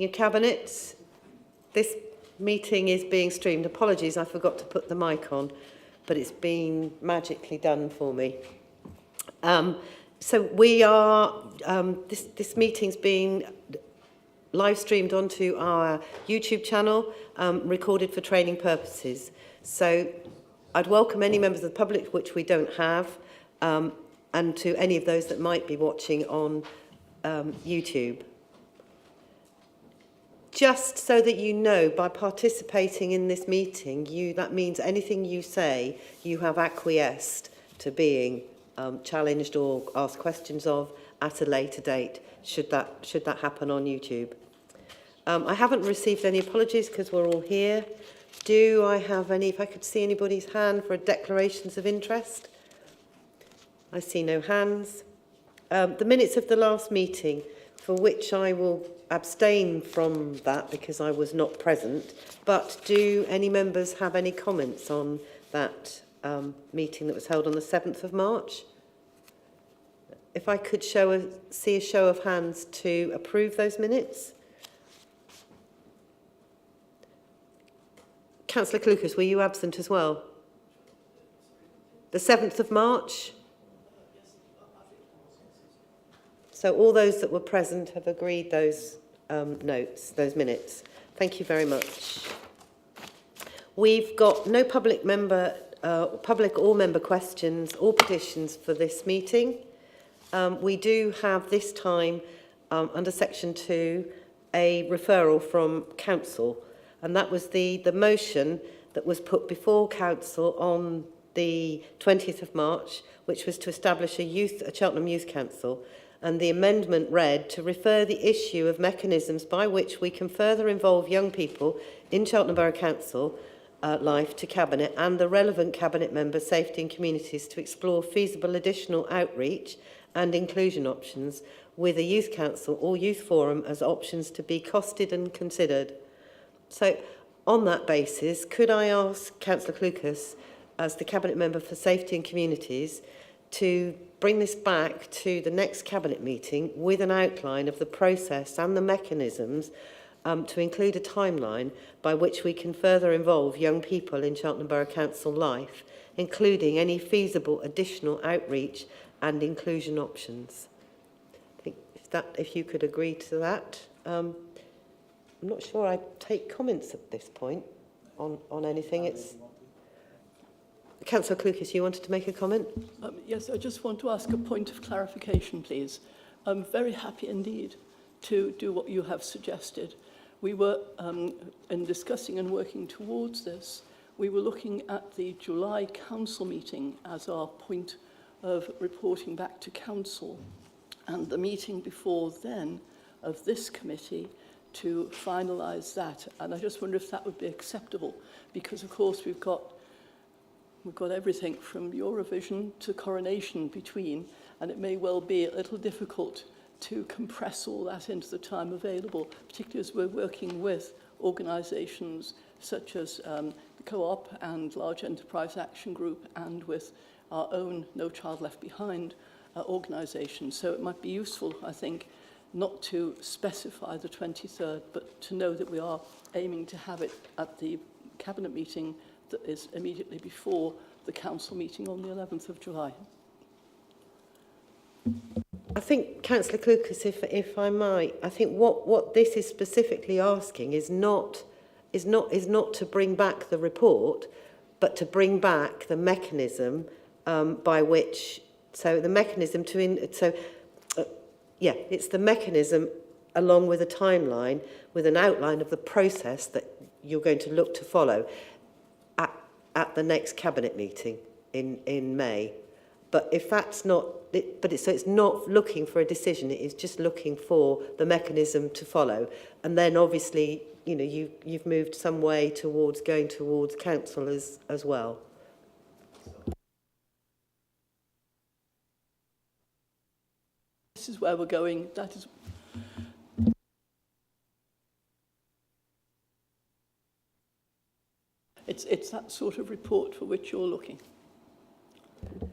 Your Cabinet, this meeting is being streamed. Apologies, I forgot to put the mic on, but it's been magically done for me. So we are, this meeting's being live streamed onto our YouTube channel, recorded for training purposes. So I'd welcome any members of the public, which we don't have, and to any of those that might be watching on YouTube. Just so that you know, by participating in this meeting, that means anything you say, you have acquiesced to being challenged or asked questions of at a later date, should that happen on YouTube. I haven't received any apologies because we're all here. Do I have any, if I could see anybody's hand for declarations of interest? I see no hands. The minutes of the last meeting, for which I will abstain from that because I was not present, but do any members have any comments on that meeting that was held on the 7th of March? If I could see a show of hands to approve those minutes. Councillor Clucas, were you absent as well? The 7th of March? So all those that were present have agreed those notes, those minutes. Thank you very much. We've got no public or member questions or petitions for this meeting. We do have this time, under Section 2, a referral from Council, and that was the motion that was put before Council on the 20th of March, which was to establish a Cheltenham Youth Council. And the amendment read, to refer the issue of mechanisms by which we can further involve young people in Cheltenham Borough Council life to Cabinet and the relevant Cabinet members, safety and communities to explore feasible additional outreach and inclusion options with a youth council or youth forum as options to be costed and considered. So on that basis, could I ask Councillor Clucas, as the Cabinet member for safety and communities, to bring this back to the next Cabinet meeting with an outline of the process and the mechanisms to include a timeline by which we can further involve young people in Cheltenham Borough Council life, including any feasible additional outreach and inclusion options. I think if you could agree to that. I'm not sure I take comments at this point on anything. It's Councillor Clucas, you wanted to make a comment? Yes, I just want to ask a point of clarification, please. I'm very happy indeed to do what you have suggested. We were, in discussing and working towards this, we were looking at the July Council meeting as our point of reporting back to Council, and the meeting before then of this committee to finalise that. And I just wonder if that would be acceptable, because of course we've got everything from Eurovision to coronation between, and it may well be a little difficult to compress all that into the time available, particularly as we're working with organisations such as the Co-op and Large Enterprise Action Group, and with our own No Child Left Behind organisation. So it might be useful, I think, not to specify the 23rd, but to know that we are aiming to have it at the Cabinet meeting that is immediately before the Council meeting on the 11th of July. I think, Councillor Clucas, if I might, I think what this is specifically asking is not to bring back the report, but to bring back the mechanism by which, so the mechanism it's the mechanism along with a timeline, with an outline of the process that you're going to look to follow at the next Cabinet meeting in May. But if that's not, so it's not looking for a decision, it is just looking for the mechanism to follow. And then obviously, you know, you've moved some way towards going towards Council as well. This is where we're going. That is. It's that sort of report for which you're looking.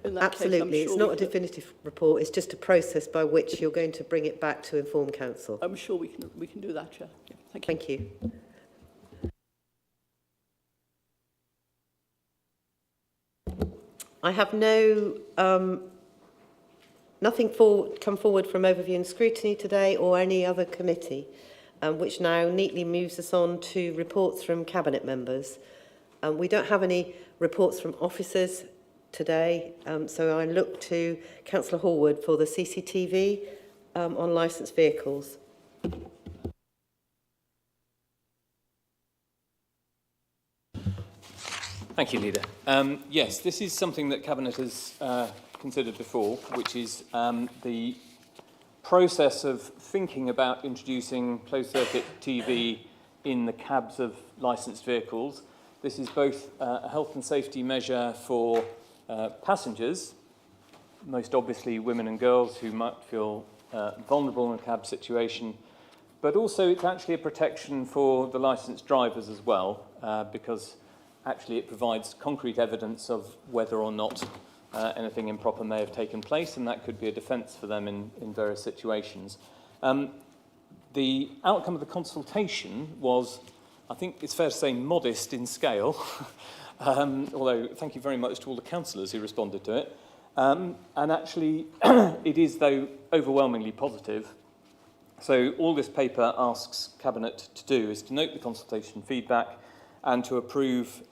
In that Absolutely. case, It's not a definitive report. It's just a process by which you're going to bring it back to inform council. I'm sure we can do that, Chair. Yeah, thank you. Thank you. I have nothing come forward from Overview and Scrutiny today or any other committee, which now neatly moves us on to reports from Cabinet members. We don't have any reports from officers today, so I look to Councillor Hallwood for the CCTV on licensed vehicles. Thank you, Leader. Yes, this is something that Cabinet has considered before, which is the process of thinking about introducing closed-circuit TV in the cabs of licensed vehicles. This is both a health and safety measure for passengers, most obviously women and girls who might feel vulnerable in a cab situation, but also it's actually a protection for the licensed drivers as well, because actually it provides concrete evidence of whether or not anything improper may have taken place, and that could be a defence for them in various situations. The outcome of the consultation was, I think it's fair to say, modest in scale, although thank you very much to all the councillors who responded to it. And actually, it is, though, overwhelmingly positive. So all this paper asks Cabinet to do is to note the consultation feedback and to approve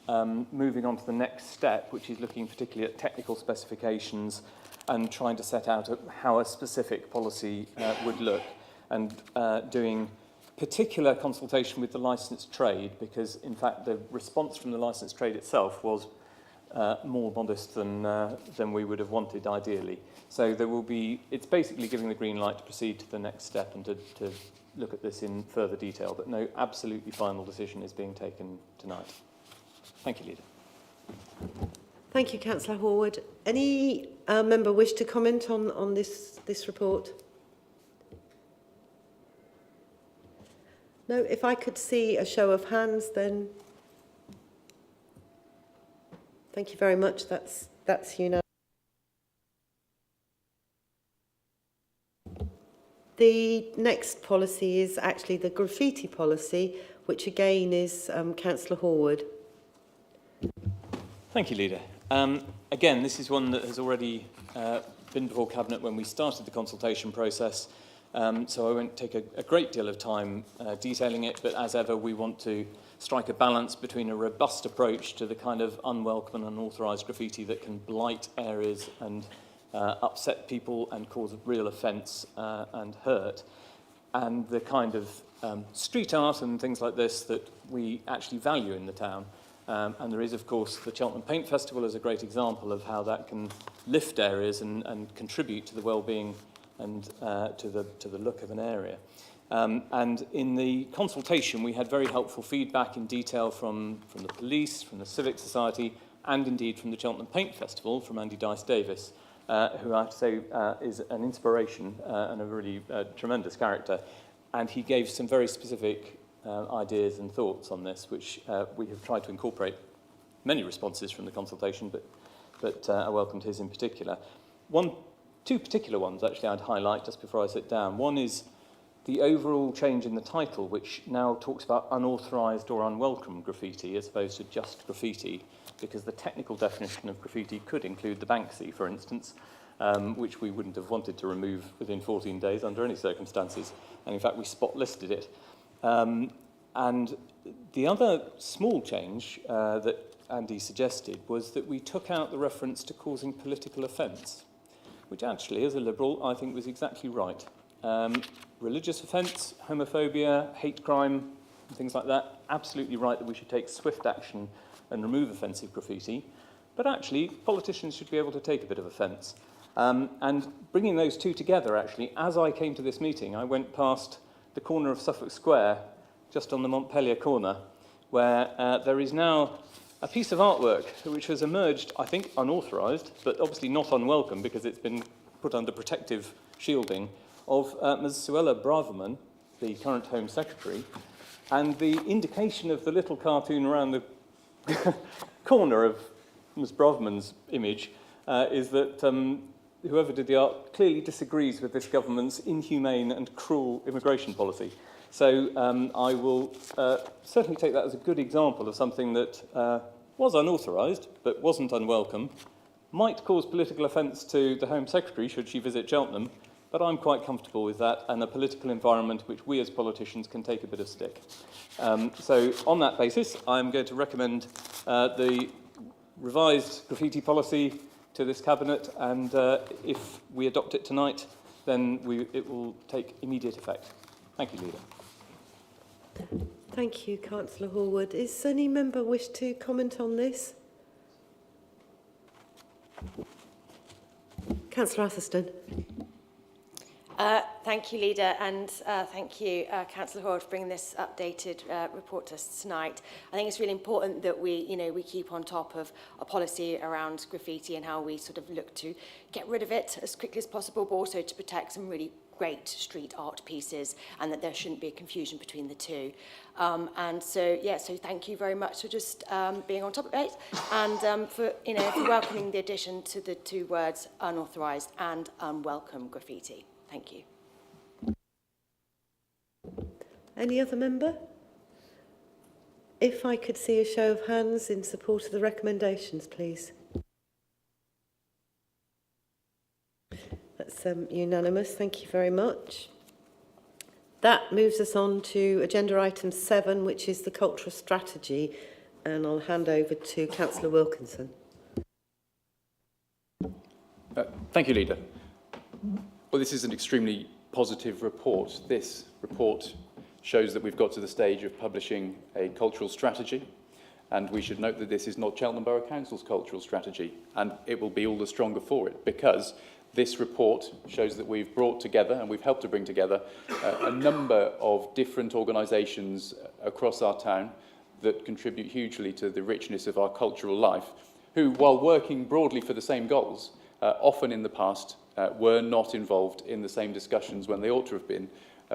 moving on to the next step, which is looking particularly at technical specifications and trying to set out how a specific policy would look, and doing particular consultation with the licensed trade, because in fact the response from the licensed trade itself was more modest than we would have wanted ideally. So there will be, it's basically giving the green light to proceed to the next step and to look at this in further detail, but no absolutely final decision is being taken tonight. Thank you, Leader. Thank you, Councillor Hallwood. Any member wish to comment on this report? No, if I could see a show of hands, then thank you very much. That's unanimous. The next policy is actually the graffiti policy, which again is Councillor Hallwood. Thank you, Leader. Again, this is one that has already been before Cabinet when we started the consultation process, so I won't take a great deal of time detailing it, but as ever we want to strike a balance between a robust approach to the kind of unwelcome and unauthorised graffiti that can blight areas and upset people and cause real offence and hurt, and the kind of street art and things like this that we actually value in the town. And there is, of course, the Cheltenham Paint Festival as a great example of how that can lift areas and contribute to the well-being and to the look of an area. And in the consultation, we had very helpful feedback in detail from the police, from the Civic Society, and indeed from the Cheltenham Paint Festival, from Andy Dice-Davis, who I have to say is an inspiration and a really tremendous character. And he gave some very specific ideas and thoughts on this, which we have tried to incorporate. Many responses from the consultation, but I welcomed his in particular. Two particular ones, actually, I'd highlight just before I sit down. One is the overall change in the title, which now talks about unauthorised or unwelcome graffiti as opposed to just graffiti, because the technical definition of graffiti could include the Banksy, for instance, which we wouldn't have wanted to remove within 14 days under any circumstances. And in fact, we spot listed it. And the other small change that Andy suggested was that we took out the reference to causing political offence, which actually, as a Liberal, I think was exactly right. Religious offence, homophobia, hate crime, and things like that, absolutely right that we should take swift action and remove offensive graffiti. But actually, politicians should be able to take a bit of offence. And bringing those two together, actually, as I came to this meeting, I went past the corner of Suffolk Square, just on the Montpellier corner, where there is now a piece of artwork which has emerged, I think, unauthorised, but obviously not unwelcome because it's been put under protective shielding, of Ms. Suella Braverman, the current Home Secretary, and the indication of the little cartoon around the corner of Ms. Braverman's image is that whoever did the art clearly disagrees with this government's inhumane and cruel immigration policy. So I will certainly take that as a good example of something that was unauthorised, but wasn't unwelcome, might cause political offence to the Home Secretary should she visit Cheltenham, but I'm quite comfortable with that and a political environment which we as politicians can take a bit of stick. So on that basis, I'm going to recommend the revised graffiti policy to this Cabinet, and if we adopt it tonight, then it will take immediate effect. Thank you, Leader. Thank you, Councillor Hallwood. Is any member wish to comment on this? Councillor Atherstone. Thank you, Leader, and thank you, Councillor Hall, for bringing this updated report to us tonight. I think it's really important that we keep on top of a policy around graffiti and how we sort of look to get rid of it as quickly as possible, but also to protect some really great street art pieces, and that there shouldn't be a confusion between the two. And so thank you very much for just being on top of it, and for welcoming the addition to the two words unauthorised and unwelcome graffiti. Thank you. Any other member? If I could see a show of hands in support of the recommendations, please. That's unanimous. Thank you very much. That moves us on to agenda item 7, which is the cultural strategy, and I'll hand over to Councillor Wilkinson. Thank you, Leader. Well, this is an extremely positive report. This report shows that we've got to the stage of publishing a cultural strategy, and we should note that this is not Cheltenham Borough Council's cultural strategy, and it will be all the stronger for it, because this report shows that we've brought together, and we've helped to bring together, a number of different organisations across our town that contribute hugely to the richness of our cultural life, who, while working broadly for the same goals, often in the past were not involved in the same discussions when they ought to have been,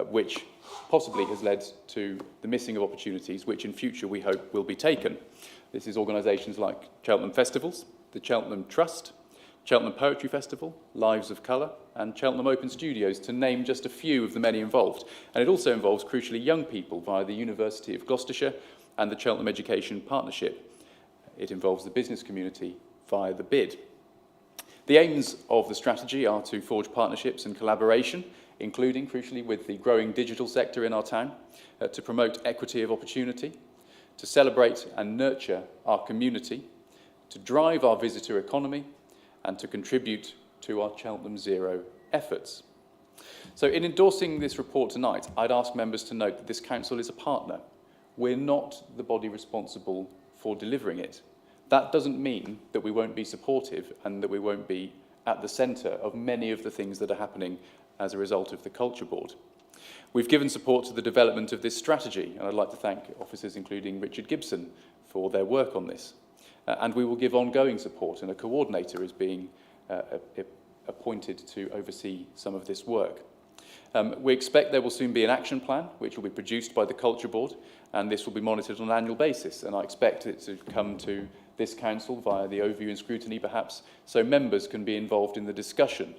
which possibly has led to the missing of opportunities, which in future we hope will be taken. This is organisations like Cheltenham Festivals, the Cheltenham Trust, Cheltenham Poetry Festival, Lives of Colour, and Cheltenham Open Studios, to name just a few of the many involved. And it also involves, crucially, young people via the University of Gloucestershire and the Cheltenham Education Partnership. It involves the business community via the BID. The aims of the strategy are to forge partnerships and collaboration, including, crucially, with the growing digital sector in our town, to promote equity of opportunity, to celebrate and nurture our community, to drive our visitor economy, and to contribute to our Cheltenham Zero efforts. So in endorsing this report tonight, I'd ask members to note that this council is a partner. We're not the body responsible for delivering it. That doesn't mean that we won't be supportive and that we won't be at the centre of many of the things that are happening as a result of the Culture Board. We've given support to the development of this strategy, and I'd like to thank officers including Richard Gibson for their work on this. And we will give ongoing support, and a coordinator is being appointed to oversee some of this work. We expect there will soon be an action plan, which will be produced by the Culture Board, and this will be monitored on an annual basis, and I expect it to come to this council via the overview and scrutiny, perhaps, so members can be involved in the discussion.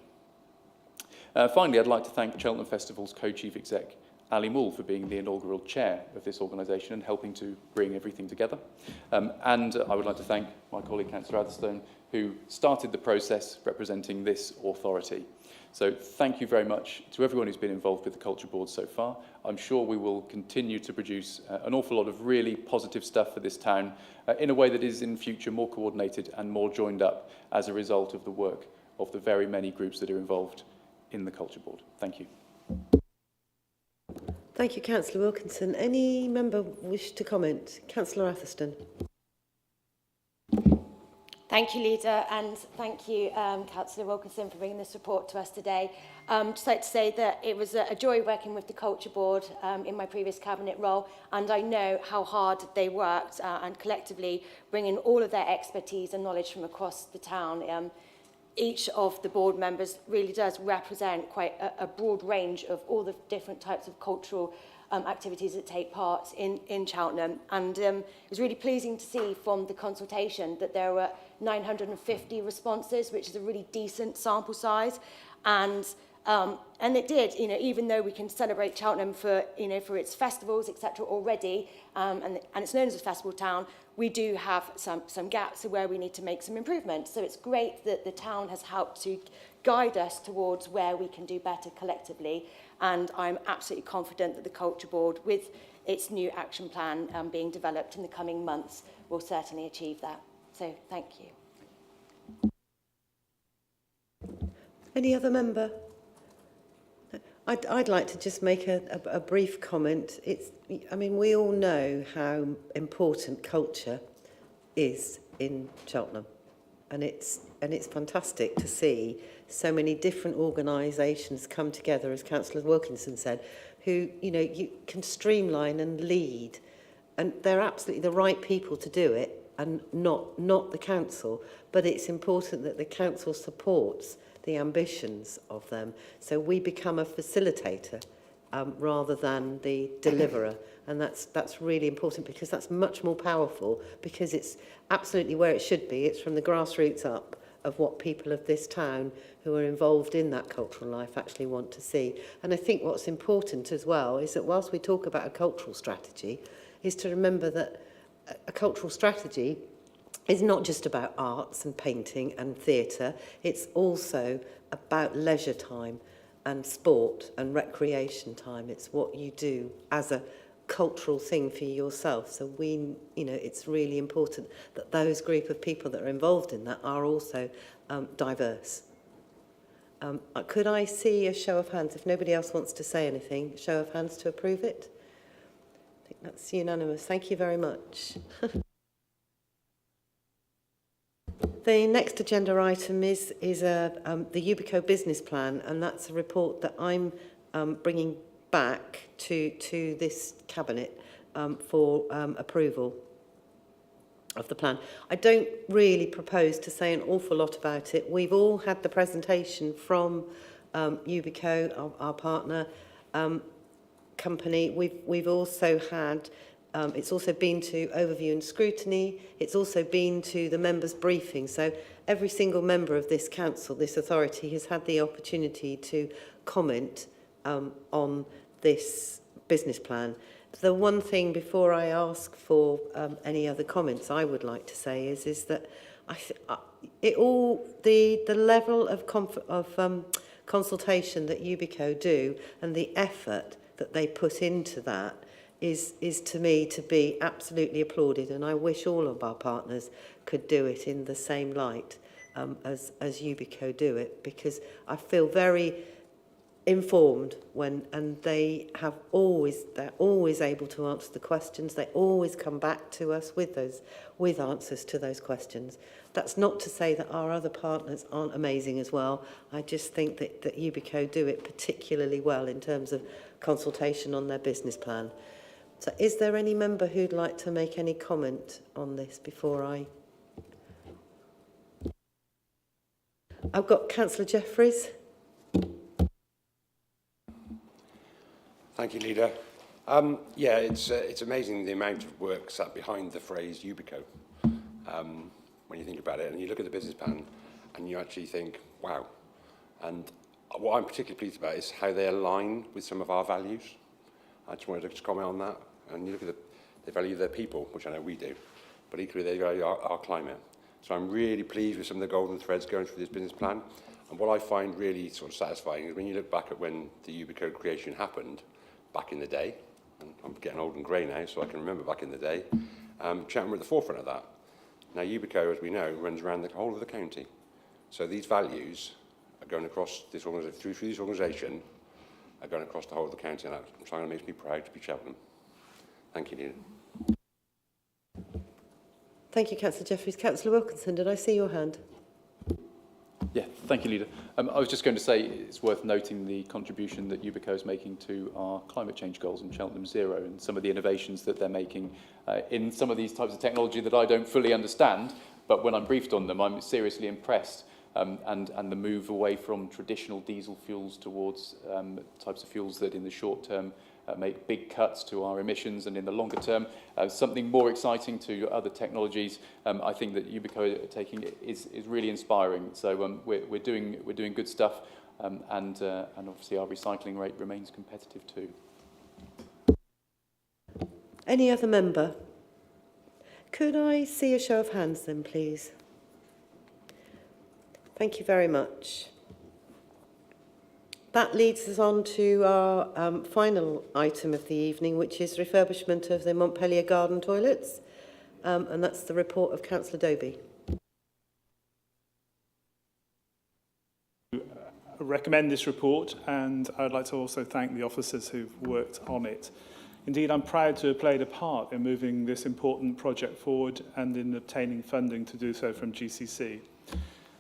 Finally, I'd like to thank Cheltenham Festival's co-chief exec, Ali Moule, for being the inaugural chair of this organisation and helping to bring everything together. And I would like to thank my colleague, Councillor Atherstone, who started the process representing this authority. So thank you very much to everyone who's been involved with the Culture Board so far. I'm sure we will continue to produce an awful lot of really positive stuff for this town in a way that is in future more coordinated and more joined up as a result of the work of the very many groups that are involved in the Culture Board. Thank you. Thank you, Councillor Wilkinson. Any member wish to comment? Councillor Atherstone. Thank you, Leader, and thank you, Councillor Wilkinson, for bringing this report to us today. Just like to say that it was a joy working with the Culture Board in my previous cabinet role, and I know how hard they worked and collectively bringing all of their expertise and knowledge from across the town. each of the board members really does represent quite a broad range of all the different types of cultural activities that take part in Cheltenham. And it was really pleasing to see from the consultation that there were 950 responses, which is a really decent sample size. And it did, even though we can celebrate Cheltenham for, for its festivals, etc. already, and it's known as a festival town, we do have some gaps where we need to make some improvements. So it's great that the town has helped to guide us towards where we can do better collectively. And I'm absolutely confident that the Culture Board, with its new action plan being developed in the coming months, will certainly achieve that. So thank you. Any other member? I'd like to just make a brief comment. I mean, we all know how important culture is in Cheltenham, and it's fantastic to see so many different organisations come together, as Councillor Wilkinson said, who you can streamline and lead, and they're absolutely the right people to do it, and not the council. But it's important that the council supports the ambitions of them. So we become a facilitator rather than the deliverer. And that's really important, because that's much more powerful, because it's absolutely where it should be. It's from the grassroots up of what people of this town who are involved in that cultural life actually want to see. And I think what's important as well is that whilst we talk about a cultural strategy, is to remember that a cultural strategy is not just about arts and painting and theatre, it's also about leisure time and sport and recreation time. It's what you do as a cultural thing for yourself. So it's really important that those group of people that are involved in that are also diverse. Could I see a show of hands? If nobody else wants to say anything, show of hands to approve it? I think that's unanimous. Thank you very much. The next agenda item is the Ubico business plan, and that's a report that I'm bringing back to this cabinet for approval of the plan. I don't really propose to say an awful lot about it. We've all had the presentation from Ubico, our partner company. We've also had. It's also been to overview and scrutiny. It's also been to the members' briefing. So every single member of this council, this authority, has had the opportunity to comment on this business plan. The one thing before I ask for any other comments I would like to say is that the level of consultation that Ubico do and the effort that they put into that is to me to be absolutely applauded, and I wish all of our partners could do it in the same light as Ubico do it, because I feel very informed and they're always able to answer the questions. They always come back to us with answers to those questions. That's not to say that our other partners aren't amazing as well. I just think that Ubico do it particularly well in terms of consultation on their business plan. So is there any member who'd like to make any comment on this before I've got Councillor Jeffries. Thank you, Leader. Yeah, it's amazing the amount of work sat behind the phrase Ubico. When you think about it, and you look at the business plan, and you actually think, wow. And what I'm particularly pleased about is how they align with some of our values. I just wanted to just comment on that. And you look at they value their people, which I know we do, but equally they value our climate. So I'm really pleased with some of the golden threads going through this business plan. And what I find really sort of satisfying is when you look back at when the Ubico creation happened back in the day, and I'm getting old and grey now, so I can remember back in the day, Cheltenham were at the forefront of that. Now Ubico, as we know, runs around the whole of the county. So these values are going across this through this organisation, are going across the whole of the county, and that's something that makes me proud to be Cheltenham. Thank you, Leader. Thank you, Councillor Jeffries. Councillor Wilkinson, did I see your hand? Yeah, thank you, Leader. I was just going to say it's worth noting the contribution that Ubico is making to our climate change goals in Cheltenham Zero, and some of the innovations that they're making in some of these types of technology that I don't fully understand, but when I'm briefed on them, I'm seriously impressed and the move away from traditional diesel fuels towards types of fuels that in the short term make big cuts to our emissions, and in the longer term, something more exciting to other technologies. I think that Ubico are taking is really inspiring. So we're doing good stuff, and obviously our recycling rate remains competitive too. Any other member? Could I see a show of hands then, please? Thank you very much. That leads us on to our final item of the evening, which is refurbishment of the Montpellier garden toilets, and that's the report of Councillor Doby. I recommend this report, and I'd like to also thank the officers who've worked on it. Indeed, I'm proud to have played a part in moving this important project forward and in obtaining funding to do so from GCC.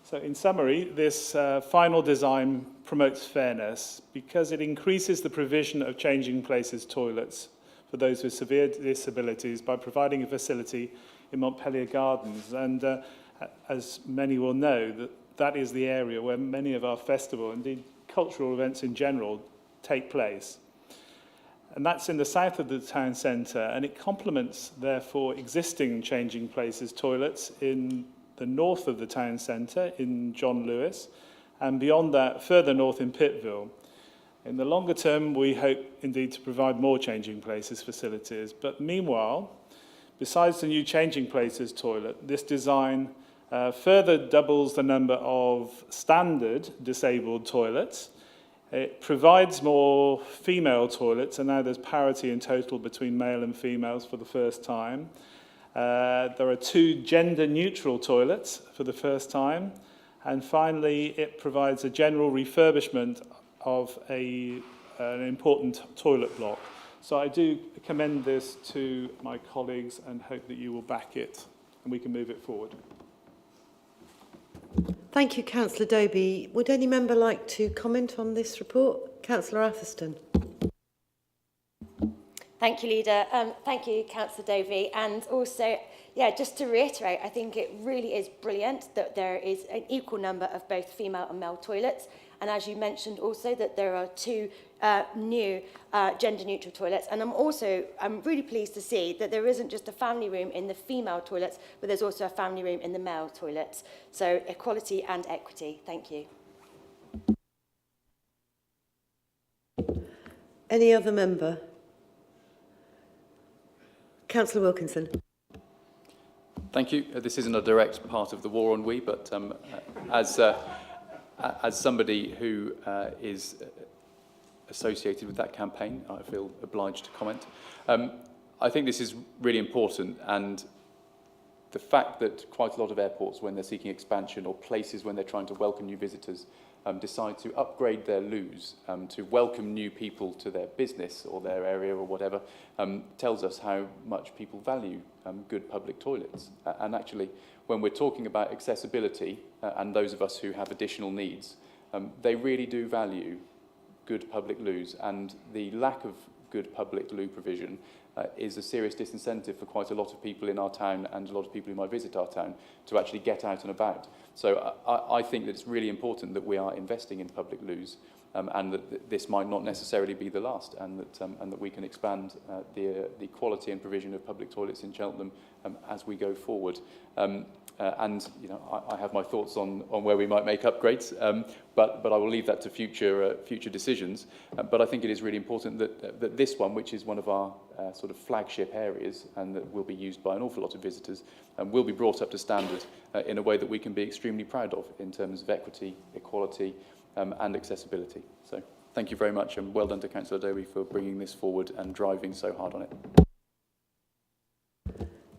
So in summary, this final design promotes fairness because it increases the provision of changing places toilets for those with severe disabilities by providing a facility in Montpellier Gardens. And as many will know, that is the area where many of our festival, indeed cultural events in general, take place. And that's in the south of the town centre, and it complements, therefore, existing changing places toilets in the north of the town centre in John Lewis, and beyond that, further north in Pittville. In the longer term, we hope indeed to provide more changing places facilities. But meanwhile, besides the new changing places toilet, this design further doubles the number of standard disabled toilets. It provides more female toilets, and now there's parity in total between male and females for the first time. There are 2 gender-neutral toilets for the first time. And finally, it provides a general refurbishment of an important toilet block. So I do commend this to my colleagues and hope that you will back it and we can move it forward. Thank you, Councillor Doby. Would any member like to comment on this report? Councillor Atherstone. Thank you, Leader. Thank you, Councillor Doby. And also, yeah, just to reiterate, I think it really is brilliant that there is an equal number of both female and male toilets. And as you mentioned also, that there are 2 new gender-neutral toilets. And I'm really pleased to see that there isn't just a family room in the female toilets, but there's also a family room in the male toilets. So equality and equity. Thank you. Any other member? Councillor Wilkinson. Thank you. This isn't a direct part of the war on we, but as somebody who is associated with that campaign, I feel obliged to comment. I think this is really important, and the fact that quite a lot of airports, when they're seeking expansion, or places when they're trying to welcome new visitors, decide to upgrade their loos to welcome new people to their business or their area or whatever, tells us how much people value good public toilets. And actually, when we're talking about accessibility, and those of us who have additional needs, they really do value good public loos, and the lack of good public loo provision is a serious disincentive for quite a lot of people in our town and a lot of people who might visit our town to actually get out and about. So I think that it's really important that we are investing in public loos, and that this might not necessarily be the last, and that we can expand the quality and provision of public toilets in Cheltenham as we go forward. And you know, I have my thoughts on where we might make upgrades, but I will leave that to future decisions. But I think it is really important that this one, which is one of our sort of flagship areas, and that will be used by an awful lot of visitors, will be brought up to standard in a way that we can be extremely proud of in terms of equity, equality, and accessibility. So thank you very much, and well done to Councillor Dowie for bringing this forward and driving so hard on it.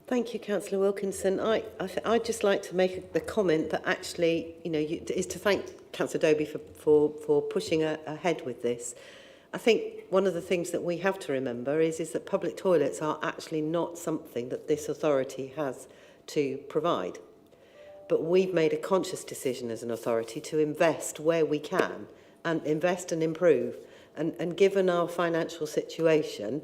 Thank you, Councillor Wilkinson. I'd just like to make the comment that actually, you know, is to thank Councillor Doby for pushing ahead with this. I think one of the things that we have to remember is that public toilets are actually not something that this authority has to provide. But we've made a conscious decision as an authority to invest where we can, and invest and improve. And given our financial situation,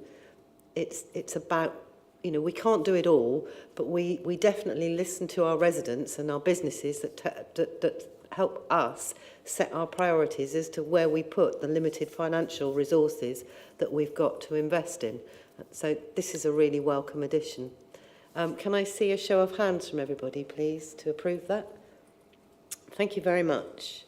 it's about, you know, we can't do it all, but we definitely listen to our residents and our businesses that help us set our priorities as to where we put the limited financial resources that we've got to invest in. So this is a really welcome addition. Can I see a show of hands from everybody, please, to approve that? Thank you very much.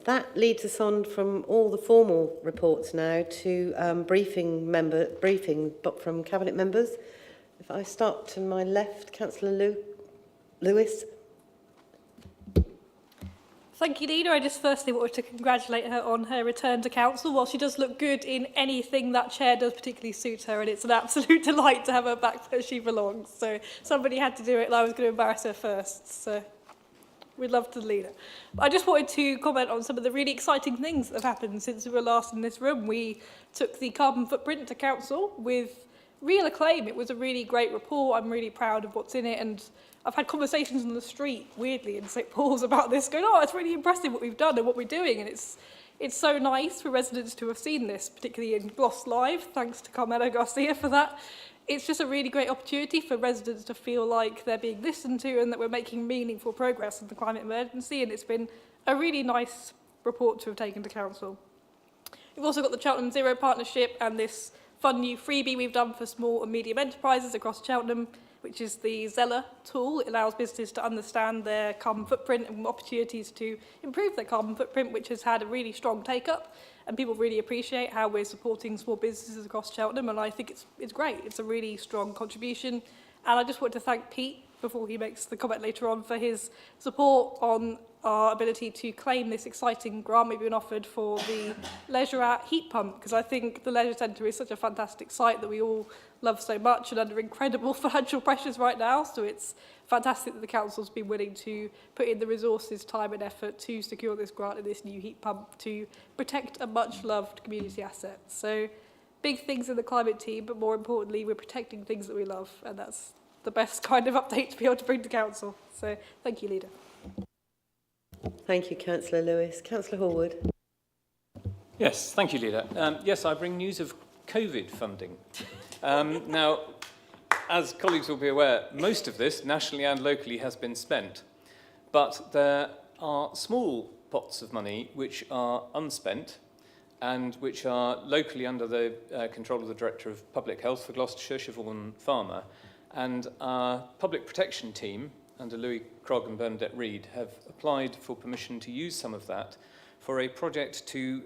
That leads us on from all the formal reports now to briefing but from Cabinet members. If I start to my left, Councillor Lewis. Thank you, Leader. I just firstly wanted to congratulate her on her return to Council. While she does look good in anything that chair does particularly suit her, and it's an absolute delight to have her back where she belongs. So somebody had to do it, and I was going to embarrass her first. So we'd love to lead her. But I just wanted to comment on some of the really exciting things that have happened since we were last in this room. We took the carbon footprint to Council with real acclaim. It was a really great report. I'm really proud of what's in it, and I've had conversations on the street, weirdly, in St Paul's about this, going, oh, it's really impressive what we've done and what we're doing. And it's so nice for residents to have seen this, particularly in Gloss Live. Thanks to Carmela Garcia for that. It's just a really great opportunity for residents to feel like they're being listened to and that we're making meaningful progress in the climate emergency. And it's been a really nice report to have taken to Council. We've also got the Cheltenham Zero Partnership and this fun new freebie we've done for small and medium enterprises across Cheltenham, which is the Zeller tool. It allows businesses to understand their carbon footprint and opportunities to improve their carbon footprint, which has had a really strong take-up. And people really appreciate how we're supporting small businesses across Cheltenham, and I think it's great. It's a really strong contribution. And I just want to thank Pete, before he makes the comment later on, for his support on our ability to claim this exciting grant we've been offered for the Leisure at heat pump, because I think the Leisure Centre is such a fantastic site that we all love so much and under incredible financial pressures right now. So it's fantastic that the Council's been willing to put in the resources, time and effort to secure this grant and this new heat pump to protect a much-loved community asset. So big things in the climate team, but more importantly, we're protecting things that we love, and that's the best kind of update to be able to bring to Council. So thank you, Leader. Thank you, Councillor Lewis. Councillor Horwood. Yes, thank you, Leader. Yes, I bring news of COVID funding. Now, as colleagues will be aware, most of this, nationally and locally, has been spent. But there are small pots of money which are unspent and which are locally under the control of the Director of Public Health for Gloucestershire, Siobhan Farmer. And our public protection team, under Louis Krogh and Bernadette Reid, have applied for permission to use some of that for a project to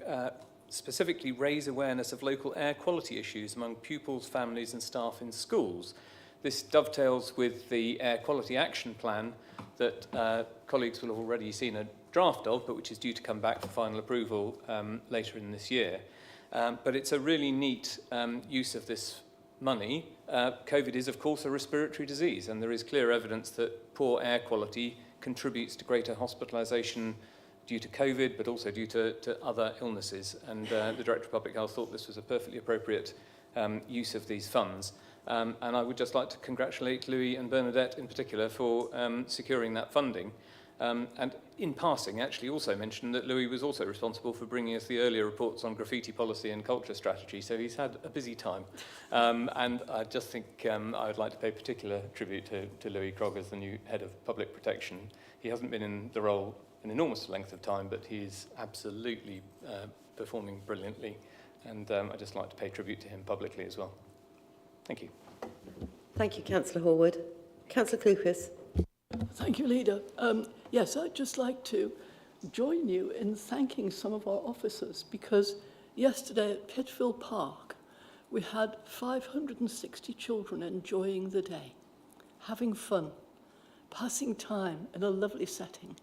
specifically raise awareness of local air quality issues among pupils, families and staff in schools. This dovetails with the Air Quality Action Plan that colleagues will have already seen a draft of, but which is due to come back for final approval later in this year. But it's a really neat use of this money. COVID is, of course, a respiratory disease, and there is clear evidence that poor air quality contributes to greater hospitalisation due to COVID, but also due to other illnesses. And the Director of Public Health thought this was a perfectly appropriate use of these funds. And I would just like to congratulate Louis and Bernadette in particular for securing that funding. And in passing, actually also mentioned that Louis was also responsible for bringing us the earlier reports on graffiti policy and culture strategy, so he's had a busy time. And I just think I would like to pay particular tribute to Louis Krogh as the new head of public protection. He hasn't been in the role an enormous length of time, but he's absolutely performing brilliantly. And I'd just like to pay tribute to him publicly as well. Thank you. Thank you, Councillor Horwood. Councillor Clucas. Thank you, Leader. Yes, I'd just like to join you in thanking some of our officers, because yesterday at Pittville Park, we had 560 children enjoying the day, having fun, passing time in a lovely setting.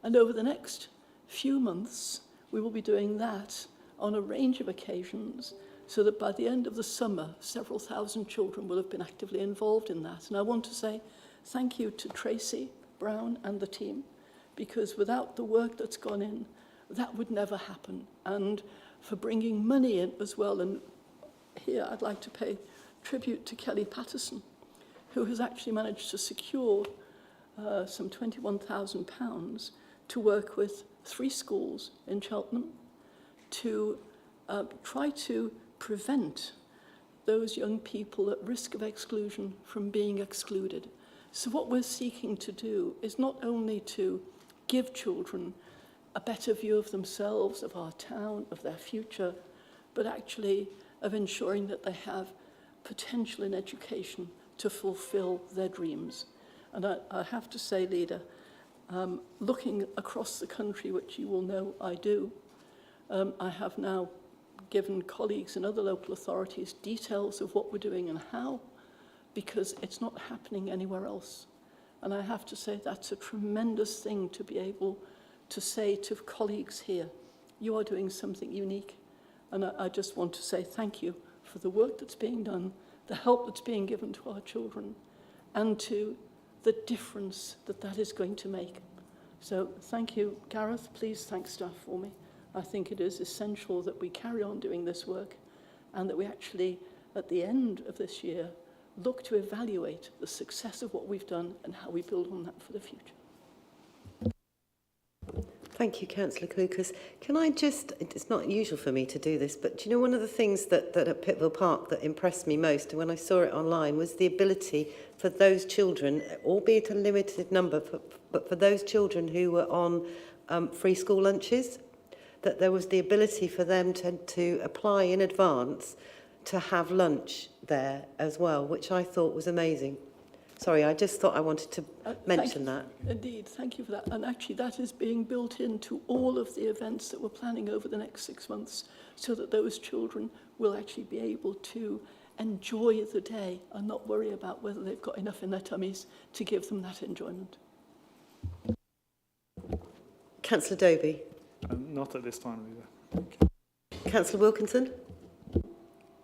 And over the next few months, we will be doing that on a range of occasions, so that by the end of the summer, several thousand children will have been actively involved in that. And I want to say thank you to Tracy Brown and the team, because without the work that's gone in, that would never happen. And for bringing money in as well. And here I'd like to pay tribute to Kelly Patterson, who has actually managed to secure some £21,000 to work with 3 schools in Cheltenham to try to prevent those young people at risk of exclusion from being excluded. So what we're seeking to do is not only to give children a better view of themselves, of our town, of their future, but actually of ensuring that they have potential in education to fulfill their dreams. And I have to say, Leader, looking across the country, which you will know I do, I have now given colleagues and other local authorities details of what we're doing and how, because it's not happening anywhere else. And I have to say that's a tremendous thing to be able to say to colleagues here, you are doing something unique. And I just want to say thank you for the work that's being done, the help that's being given to our children, and to the difference that that is going to make. So thank you, Gareth. Please thank staff for me. I think it is essential that we carry on doing this work and that we actually, at the end of this year, look to evaluate the success of what we've done and how we build on that for the future. Thank you, Councillor Clucas. Can I just, it's not usual for me to do this, but do you know one of the things that at Pittville Park that impressed me most when I saw it online was the ability for those children, albeit a limited number, but for those children who were on free school lunches, that there was the ability for them to apply in advance to have lunch there as well, which I thought was amazing. Sorry, I just thought I wanted to mention that. Indeed, thank you for that. And actually that is being built into all of the events that we're planning over the next 6 months, so that those children will actually be able to enjoy the day and not worry about whether they've got enough in their tummies to give them that enjoyment. Councillor Doby. Not at this time, Leader. Councillor Wilkinson.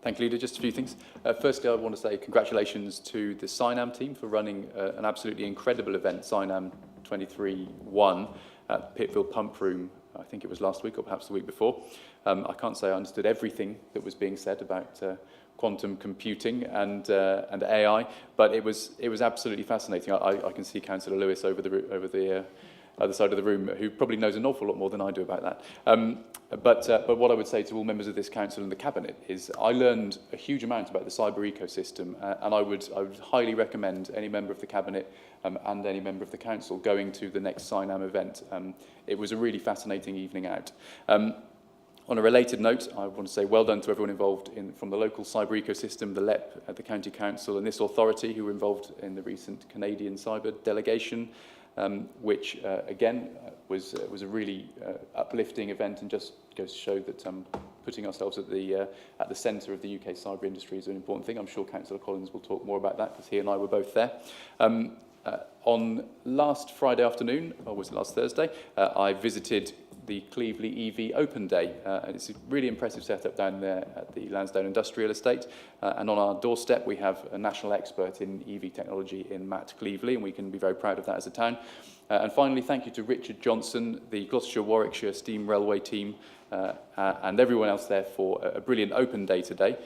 Thank you, Leader. Just a few things. Firstly, I want to say congratulations to the SINAM team for running an absolutely incredible event, SINAM 23-1, at Pittville Pump Room. I think it was last week or perhaps the week before. I can't say I understood everything that was being said about quantum computing and AI, but it was absolutely fascinating. I can see Councillor Lewis over the other side of the room, who probably knows an awful lot more than I do about that. But what I would say to all members of this council and the cabinet is I learned a huge amount about the cyber ecosystem, and I would highly recommend any member of the cabinet and any member of the council going to the next SINAM event. It was a really fascinating evening out. On a related note, I want to say well done to everyone involved from the local cyber ecosystem, the LEP, the County Council and this authority who were involved in the recent Canadian cyber delegation. Which again was a really uplifting event, and just goes to show that putting ourselves at the centre of the UK cyber industry is an important thing. I'm sure Councillor Collins will talk more about that because he and I were both there. On last Friday afternoon, or was it last Thursday, I visited the Cleveley EV Open Day. And it's a really impressive setup down there at the Lansdowne Industrial Estate. And on our doorstep, we have a national expert in EV technology in Matt Cleveley, and we can be very proud of that as a town. And finally, thank you to Richard Johnson, the Gloucestershire-Warwickshire Steam Railway team, and everyone else there for a brilliant open day today.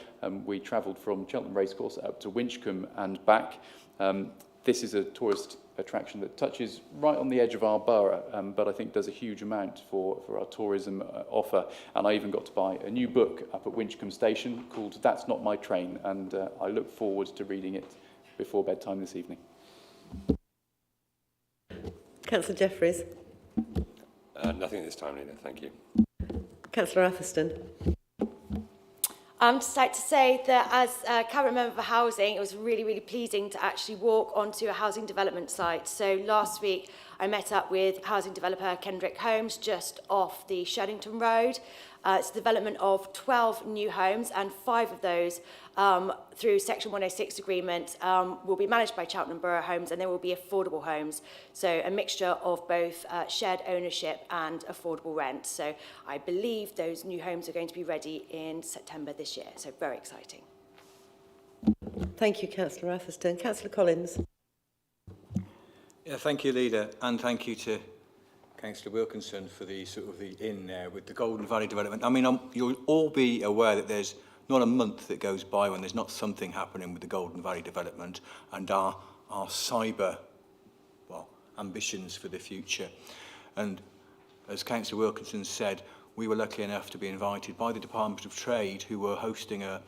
We travelled from Cheltenham Racecourse up to Winchcombe and back. This is a tourist attraction that touches right on the edge of our borough, but I think does a huge amount for our tourism offer. And I even got to buy a new book up at Winchcombe Station called That's Not My Train, and I look forward to reading it before bedtime this evening. Councillor Jeffries. Nothing at this time, Leader. Thank you. Councillor Atherstone. Just like to say that as a Cabinet Member for Housing, it was really, really pleasing to actually walk onto a housing development site. So last week, I met up with housing developer Kendrick Homes just off the Sheddington Road. It's a development of 12 new homes, and 5 of those through Section 106 agreement will be managed by Cheltenham Borough Homes, and they will be affordable homes. So a mixture of both shared ownership and affordable rent. So I believe those new homes are going to be ready in September this year. So very exciting. Thank you, Councillor Atherstone. Councillor Collins. Yeah, thank you, Leader, and thank you to Councillor Wilkinson for the sort of the in there with the Golden Valley development. I mean, you'll all be aware that there's not a month that goes by when there's not something happening with the Golden Valley development and our cyber, well, ambitions for the future. And as Councillor Wilkinson said, we were lucky enough to be invited by the Department of Trade, who were hosting a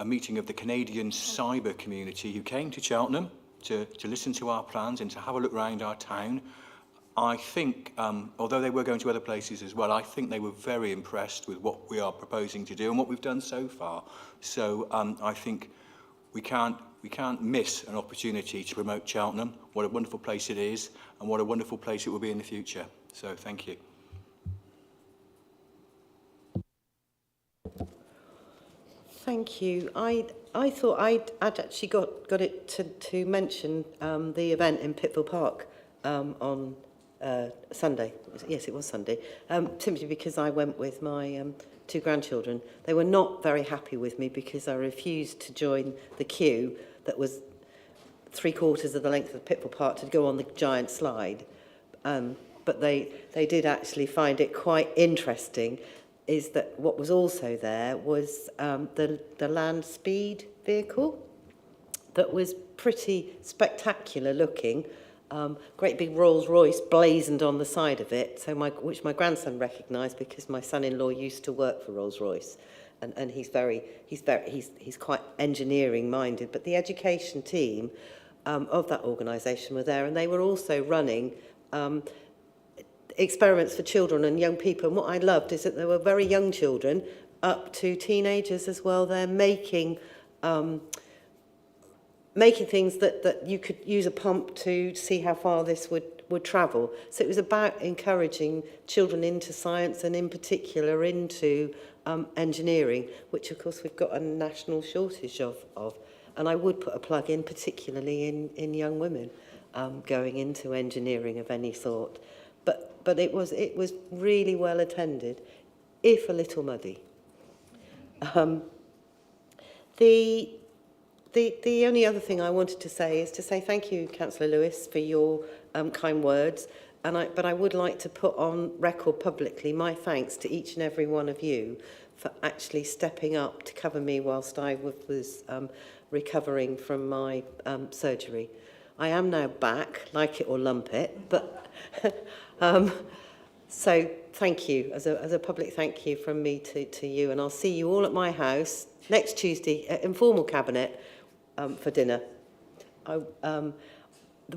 meeting of the Canadian cyber community, who came to Cheltenham to listen to our plans and to have a look around our town. I think, although they were going to other places as well, I think they were very impressed with what we are proposing to do and what we've done so far. So I think we can't miss an opportunity to promote Cheltenham, what a wonderful place it is, and what a wonderful place it will be in the future. So thank you. Thank you. I thought I'd actually got it to mention the event in Pittville Park on Sunday. Yes, it was Sunday. Simply because I went with my 2 grandchildren. They were not very happy with me because I refused to join the queue that was 3/4 of the length of Pittville Park to go on the giant slide. But they did actually find it quite interesting. Is that what was also there was the land speed vehicle that was pretty spectacular looking. Great big Rolls Royce blazoned on the side of it, so which my grandson recognised because my son-in-law used to work for Rolls Royce, and he's quite engineering minded. But the education team of that organisation were there, and they were also running experiments for children and young people. And what I loved is that there were very young children up to teenagers as well. They're making things that you could use a pump to see how far this would travel. So it was about encouraging children into science and in particular into engineering, which of course we've got a national shortage of. And I would put a plug in particularly in young women going into engineering of any sort. But it was really well attended, if a little muddy. The only other thing I wanted to say is to say thank you, Councillor Lewis, for your kind words. But I would like to put on record publicly my thanks to each and every one of you for actually stepping up to cover me whilst I was recovering from my surgery. I am now back, like it or lump it, but so thank you, as a public thank you from me to you, and I'll see you all at my house next Tuesday at informal cabinet for dinner.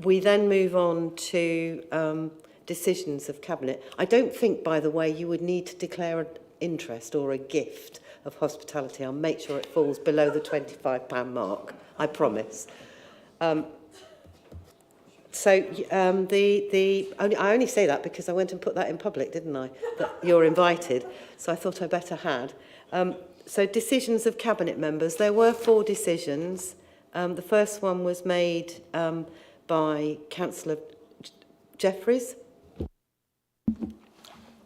We then move on to decisions of cabinet. I don't think, by the way, you would need to declare an interest or a gift of hospitality. I'll make sure it falls below the £25 mark, I promise. So I only say that because I went and put that in public, didn't I? That you're invited. So I thought I better had. So decisions of cabinet members. There were 4 decisions. The first one was made by Councillor Jeffries.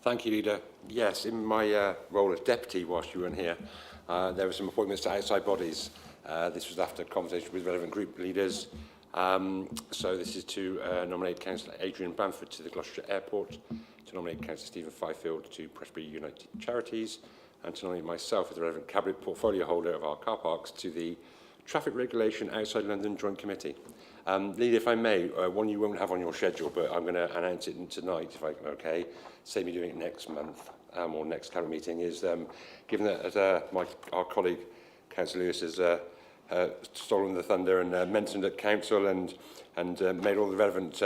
Thank you, Leader. Yes, in my role as deputy whilst you weren't here, there were some appointments to outside bodies. This was after conversation with relevant group leaders. So this is to nominate Councillor Adrian Bamford to the Gloucestershire Airport, to nominate Councillor Stephen Fifield to Presbyterian United Charities, and to nominate myself as the relevant cabinet portfolio holder of our car parks to the Traffic Regulation Outside London Joint Committee. Leader, if I may, one you won't have on your schedule, but I'm going to announce it tonight, if okay, save me doing it next month or next cabinet meeting, is given that our colleague, Councillor Lewis, has stolen the thunder and mentioned at council and made all the relevant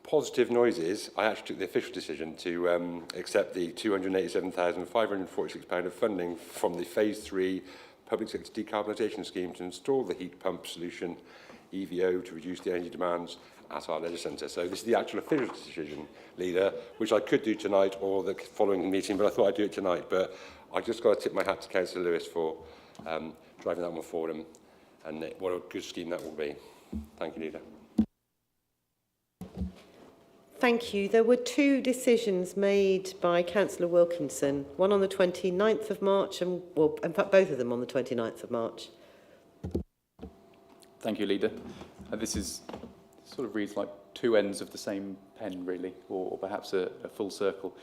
positive noises, I actually took the official decision to accept the £287,546 of funding from the Phase 3 Public Sector Decarbonisation Scheme to install the heat pump solution, EVO, to reduce the energy demands at our leisure centre. So this is the actual official decision, Leader, which I could do tonight or the following meeting, but I thought I'd do it tonight. But I just got to tip my hat to Councillor Lewis for driving that one forward, and what a good scheme that will be. Thank you, Leader. Thank you. There were 2 decisions made by Councillor Wilkinson, one on the 29th of March and, well, in fact, both of them on the 29th of March. Thank you, Leader. This is sort of reads like 2 ends of the same pen, really, or perhaps a full circle.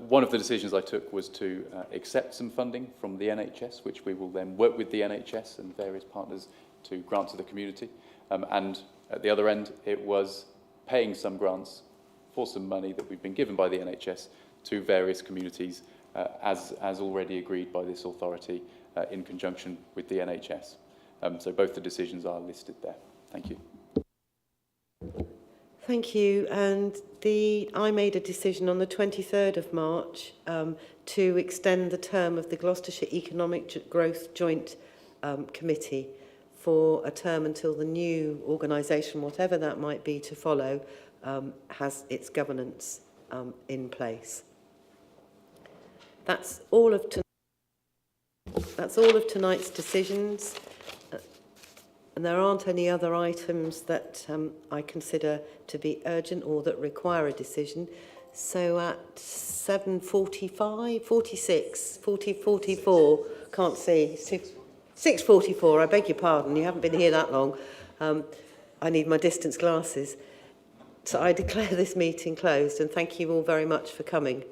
One of the decisions I took was to accept some funding from the NHS, which we will then work with the NHS and various partners to grant to the community. And at the other end, it was paying some grants for some money that we've been given by the NHS to various communities, as already agreed by this authority in conjunction with the NHS. So both the decisions are listed there. Thank you. Thank you. And I made a decision on the 23rd of March to extend the term of the Gloucestershire Economic Growth Joint Committee for a term until the new organisation, whatever that might be to follow, has its governance in place. That's all of tonight's decisions. And there aren't any other items that I consider to be urgent or that require a decision. So at 7:45, 46, 44, can't see, 6:44, I beg your pardon, you haven't been here that long. I need my distance glasses. So I declare this meeting closed, and thank you all very much for coming.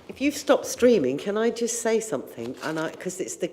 If you've stopped streaming, can I just say something? And because it's the